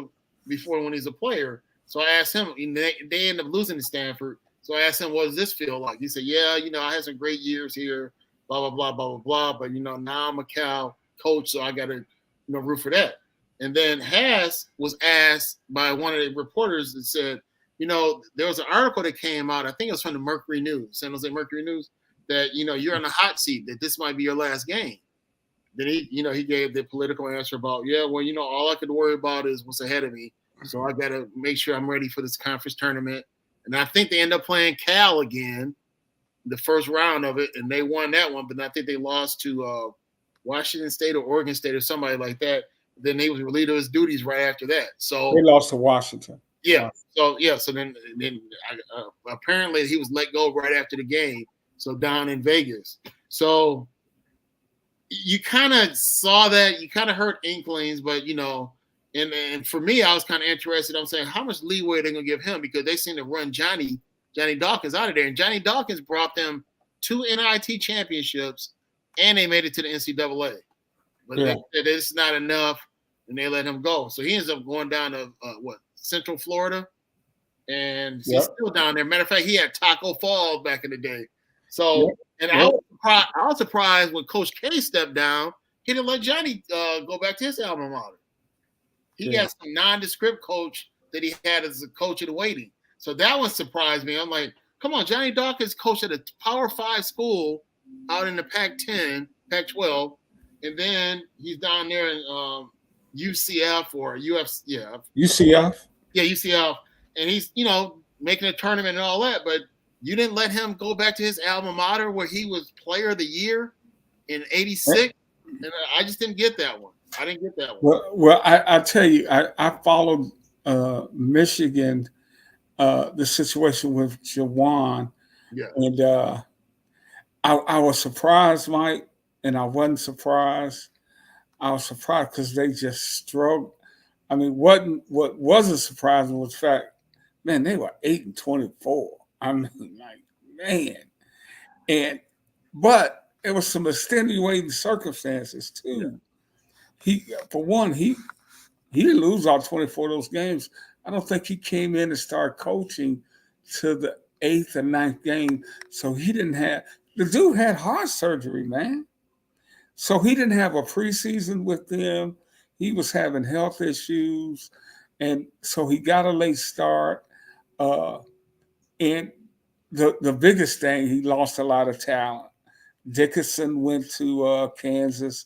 before when he was a player. So I asked him, and they ended up losing to Stanford. So I asked him, what does this feel like? He said, yeah, I had some great years here, blah, blah, blah, blah, blah, blah. But, now I'm a Cal coach, so I got to, root for that. And then Haas was asked by one of the reporters that said, there was an article that came out, I think it was from the Mercury News, San Jose Mercury News, that, you're in the hot seat, that this might be your last game. Then he gave the political answer about, all I could worry about is what's ahead of me. So I got to make sure I'm ready for this conference tournament. And I think they end up playing Cal again, the first round of it, and they won that one. But I think they lost to Washington State or Oregon State or somebody like that. Then he was relieved of his duties right after that. So they lost to Washington. Yeah. So then apparently he was let go right after the game. So down in Vegas. So you kind of saw that. You kind of heard inklings, but and for me, I was kind of interested. I'm saying, how much leeway are they going to give him? Because they seem to run Johnny Dawkins out of there. And Johnny Dawkins brought them 2 NIT championships, and they made it to the NCAA. But they said it's not enough, and they let him go. So he ends up going down to, Central Florida? And he's still down there. Matter of fact, he had Taco Fall back in the day. So, I was surprised when Coach K stepped down, he didn't let Johnny go back to his alma mater. He got some nondescript coach that he had as a coach of the waiting. So that one surprised me. I'm like, come on, Johnny Dawkins coached at a Power 5 school out in the Pac-10, Pac-12, and then he's down there in UCF or UFC. UCF? Yeah, UCF. And he's, making a tournament and all that, but you didn't let him go back to his alma mater where he was player of the year in '86. And I just didn't get that one. I didn't get that one. Well, I tell you, I followed Michigan, the situation with Jawan. Yeah. And I was surprised, Mike, and I wasn't surprised. I was surprised because they just struggled. I mean, what wasn't surprising was the fact, man, they were 8-24. I mean, like, man. But it was some extenuating circumstances too. He didn't lose all 24 of those games. I don't think he came in and started coaching to the 8th or 9th game. So the dude had heart surgery, man. So he didn't have a preseason with them. He was having health issues. And so he got a late start. And the biggest thing, he lost a lot of talent. Dickinson went to Kansas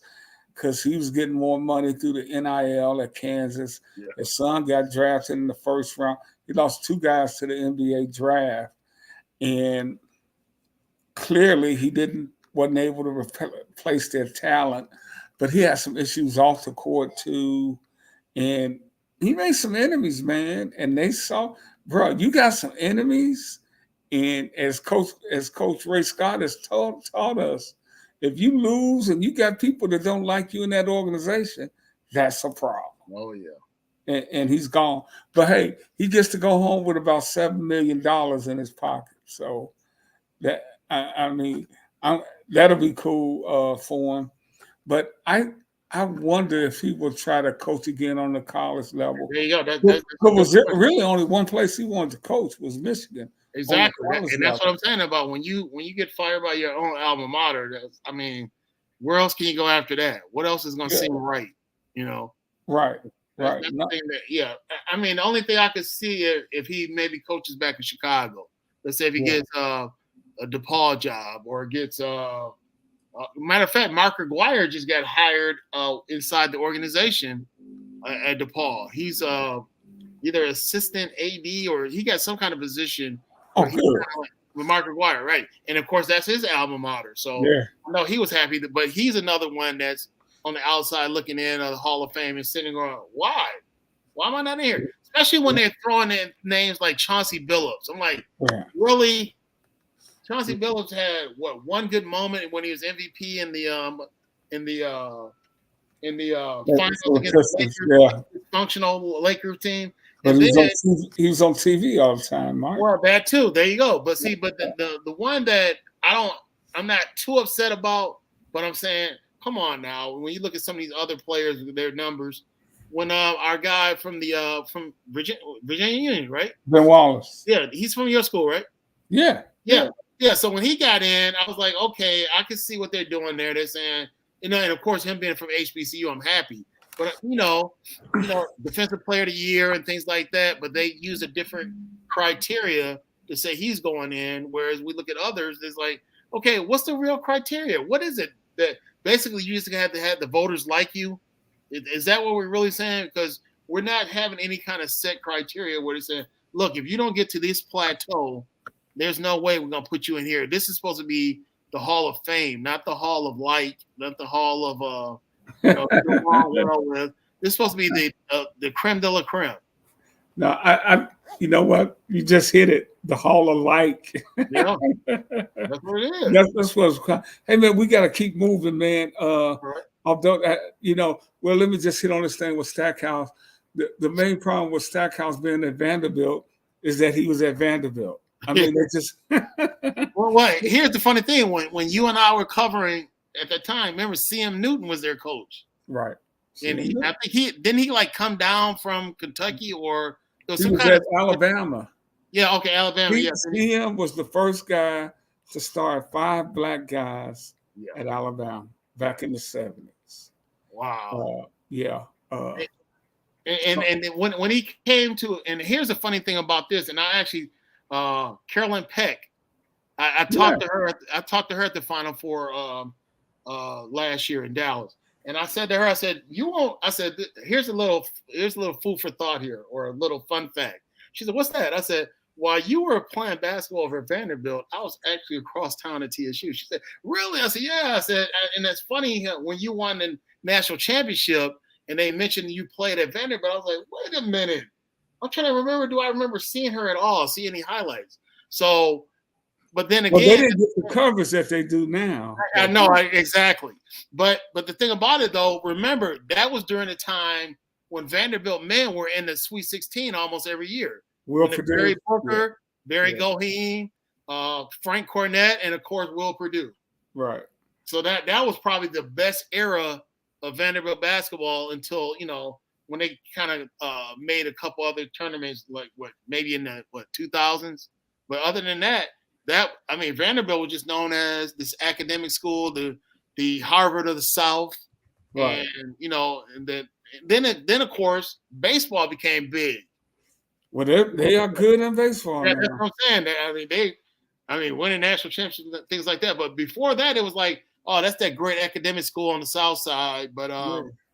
because he was getting more money through the NIL at Kansas. Yeah. His son got drafted in the first round. He lost 2 guys to the NBA draft. And clearly he wasn't able to replace their talent. But he had some issues off the court too. And he made some enemies, man. And they saw, bro, you got some enemies. And as Coach Ray Scott has taught us, if you lose and you got people that don't like you in that organization, that's a problem. Oh, yeah. And he's gone. But, hey, he gets to go home with about $7 million in his pocket. So, that'll be cool for him. But I wonder if he will try to coach again on the college level. There you go. There was really only one place he wanted to coach was Michigan. Exactly, and that's what I'm saying about when you get fired by your own alma mater. Where else can you go after that? What else is going to seem right? Right. The only thing I could see if he maybe coaches back in Chicago. Let's say if he gets a DePaul job or gets matter of fact, Mark Aguirre just got hired inside the organization at DePaul. He's either assistant AD or he got some kind of position. Oh, good. With Mark Aguirre, right? And of course, that's his alma mater. So no, he was happy. But he's another one that's on the outside looking in of the Hall of Fame and sitting going, why? Why am I not in here? Especially when they're throwing in names like Chauncey Billups. I'm like, really? Chauncey Billups had one good moment when he was MVP in the finals against the functional Lakers team. But he was on TV all the time, Mark. Well, that too. There you go. But the one that I'm not too upset about, but I'm saying come on now. When you look at some of these other players, their numbers. When our guy from Virginia Union, right? Ben Wallace. Yeah, he's from your school, right? Yeah. Yeah. So when he got in, I was like, okay, I can see what they're doing there. They're saying, and of course, him being from HBCU, I'm happy. But defensive player of the year and things like that. But they use a different criteria to say he's going in. Whereas we look at others, it's like, okay, what's the real criteria? What is it that basically you just have to have the voters like you? Is that what we're really saying? Because we're not having any kind of set criteria where they say, look, if you don't get to this plateau, there's no way we're going to put you in here. This is supposed to be the Hall of Fame, not the Hall of Light, not the Hall of, this is supposed to be the creme de la creme. No, I you know what? You just hit it. The Hall of Light. Yeah, that's what it is. That's what's. Hey man, we got to keep moving, man. Right. Although well, let me just hit on this thing with Stackhouse. The main problem with Stackhouse being at Vanderbilt is that he was at Vanderbilt. I mean, they just. Well, here's the funny thing: when you and I were covering at that time, remember CM Newton was their coach, right? And I think he like come down from Kentucky or he was at Alabama. Yeah, okay, Alabama. CM was the first guy to start 5 black guys at Alabama back in the 70s. Wow. Yeah. And when he came to, and here's the funny thing about this, and I actually, Carolyn Peck, I talked to her. I talked to her at the Final Four last year in Dallas, and I said to her, I said, "You won't." I said, "Here's a little food for thought here, or a little fun fact." She said, "What's that?" I said, "While you were playing basketball over at Vanderbilt, I was actually across town at TSU." She said, "Really?" I said, "Yeah." I said, and that's funny when you won the national championship. And they mentioned you played at Vanderbilt. I was like, wait a minute. I'm trying to remember. Do I remember seeing her at all? See any highlights? So, but then again, they didn't get the coverage that they do now. I know exactly. But the thing about it, though, remember that was during the time when Vanderbilt men were in the Sweet 16 almost every year. Barry Booker, Barry Goheen, Frank Cornett, and of course Will Perdue. Right. So that was probably the best era of Vanderbilt basketball until, when they kind of made a couple other tournaments, like maybe in the 2000s. But other than that, Vanderbilt was just known as this academic school, the Harvard of the South. Right. And, and then of course, baseball became big. Well, they are good in baseball. Yeah, that's what I'm saying. Winning national championships and things like that. But before that, it was like, oh, that's that great academic school on the South Side, but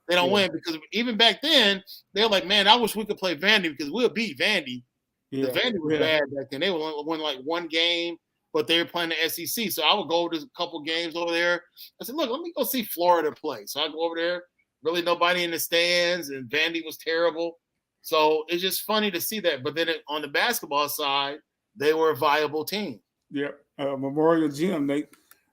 they don't win because even back then they're like, man, I wish we could play Vandy because we'll beat Vandy. The Vandy was bad back then. They would win like one game, but they were playing the SEC. So I would go to a couple games over there. I said, look, let me go see Florida play. So I go over there, really nobody in the stands, and Vandy was terrible. So it's just funny to see that. But then on the basketball side, they were a viable team. Yep. Memorial Gym,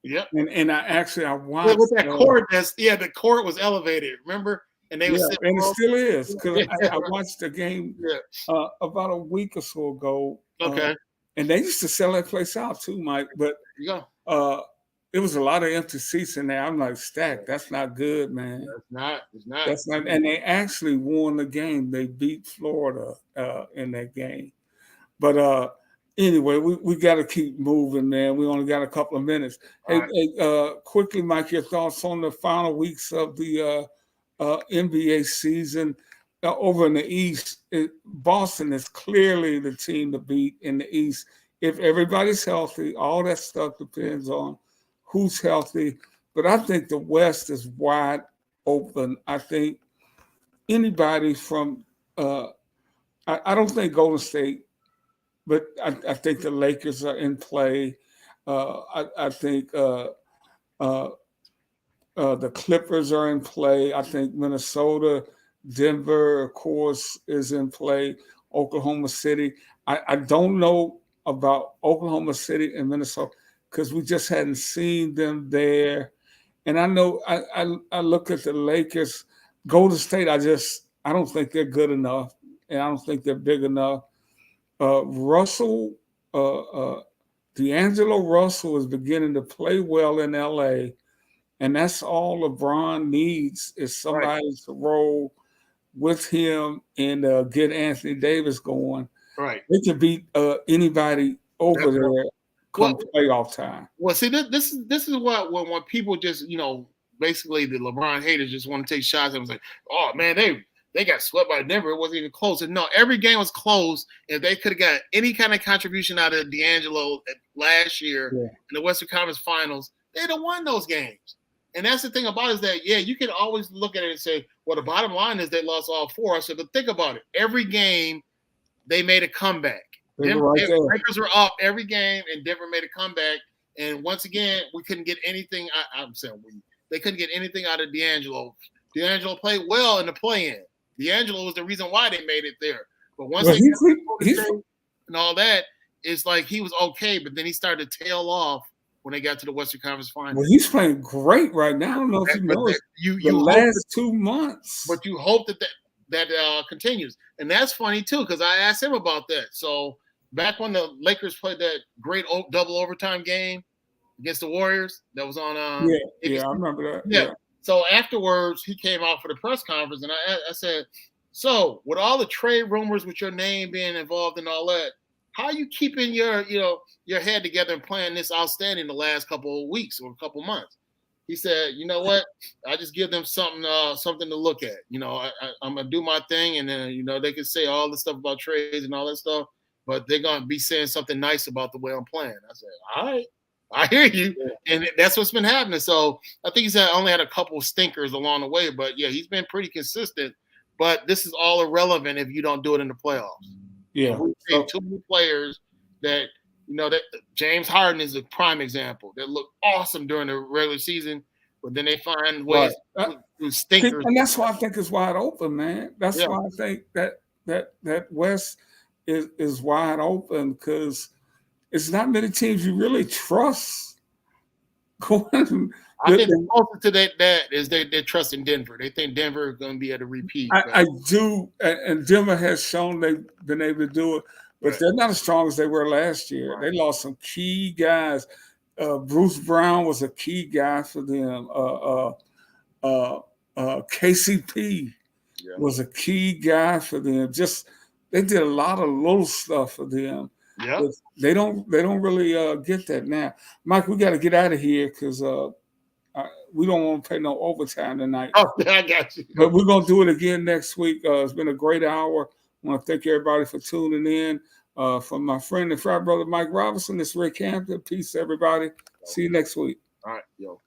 Yep. And I watched with that court. The court was elevated. Remember? And they was and it still is because I watched the game about a week or so ago. Okay. And they used to sell that place out too, Mike. But it was a lot of empty seats in there. I'm like, Stack, that's not good, man. It's not. That's not. And they actually won the game. They beat Florida in that game. But anyway, we got to keep moving, man. We only got a couple of minutes. Hey, quickly, Mike, your thoughts on the final weeks of the NBA season over in the East. Boston is clearly the team to beat in the East. If everybody's healthy, all that stuff depends on who's healthy. But I think the West is wide open. I think anybody from I don't think Golden State, but I think the Lakers are in play. I think the Clippers are in play. I think Minnesota, Denver, of course, is in play. Oklahoma City. I don't know about Oklahoma City and Minnesota because we just hadn't seen them there. And I know I look at the Lakers, Golden State. I don't think they're good enough, and I don't think they're big enough. D'Angelo Russell is beginning to play well in LA, And that's all LeBron needs is somebody to roll with him and get Anthony Davis going. Right. They can beat anybody over there come playoff time. Well, see, this is what when people just basically the LeBron haters just want to take shots and say, oh man, they got swept by Denver. It wasn't even close. And no, every game was close. If they could have got any kind of contribution out of D'Angelo last year in the Western Conference Finals, they'd have won those games. And that's the thing about it is that, you can always look at it and say, well, the bottom line is they lost all four. So but think about it. Every game, they made a comeback. Lakers were up every game, and Denver made a comeback. And once again, we couldn't get anything. They couldn't get anything out of D'Angelo. D'Angelo played well in the play-in. D'Angelo was the reason why they made it there. But once they got and all that, it's like he was okay, but then he started to tail off when they got to the Western Conference Finals. Well, he's playing great right now. I don't know if you know it. The last 2 months. But you hope that continues. And that's funny, too, because I asked him about that. So back when the Lakers played that great double overtime game against the Warriors that was on I remember that. Yeah. So afterwards, he came out for the press conference, and I said, so with all the trade rumors with your name being involved in all that, how are you keeping your head together and playing this outstanding the last couple of weeks or a couple of months? He said, you know what? I just give them something to look at. I'm going to do my thing, and then, they can say all the stuff about trades and all that stuff, but they're going to be saying something nice about the way I'm playing. I said, all right, I hear you. Yeah. And that's what's been happening. So I think he's only had a couple of stinkers along the way, but, he's been pretty consistent. But this is all irrelevant if you don't do it in the playoffs. Yeah. We've seen too many players that, that James Harden is a prime example that look awesome during the regular season, but then they find ways to stinkers. And that's why I think it's wide open, man. That's why I think that West is wide open, because it's not many teams you really trust going. I think the closest to that is they're trusting Denver. They think Denver is going to be able to repeat. I do, and Denver has shown they've been able to do it, but they're not as strong as they were last year. They lost some key guys. Bruce Brown was a key guy for them. KCP was a key guy for them. They did a lot of little stuff for them. Yeah, they don't really get that now. Mike, we got to get out of here because we don't want to play no overtime tonight. Oh, I got you. But we're gonna do it again next week. It's been a great hour. I want to thank everybody for tuning in. From my friend and frat brother Mike Roberson, this is Rick Hampton. Peace, everybody. See you next week. All right, yo.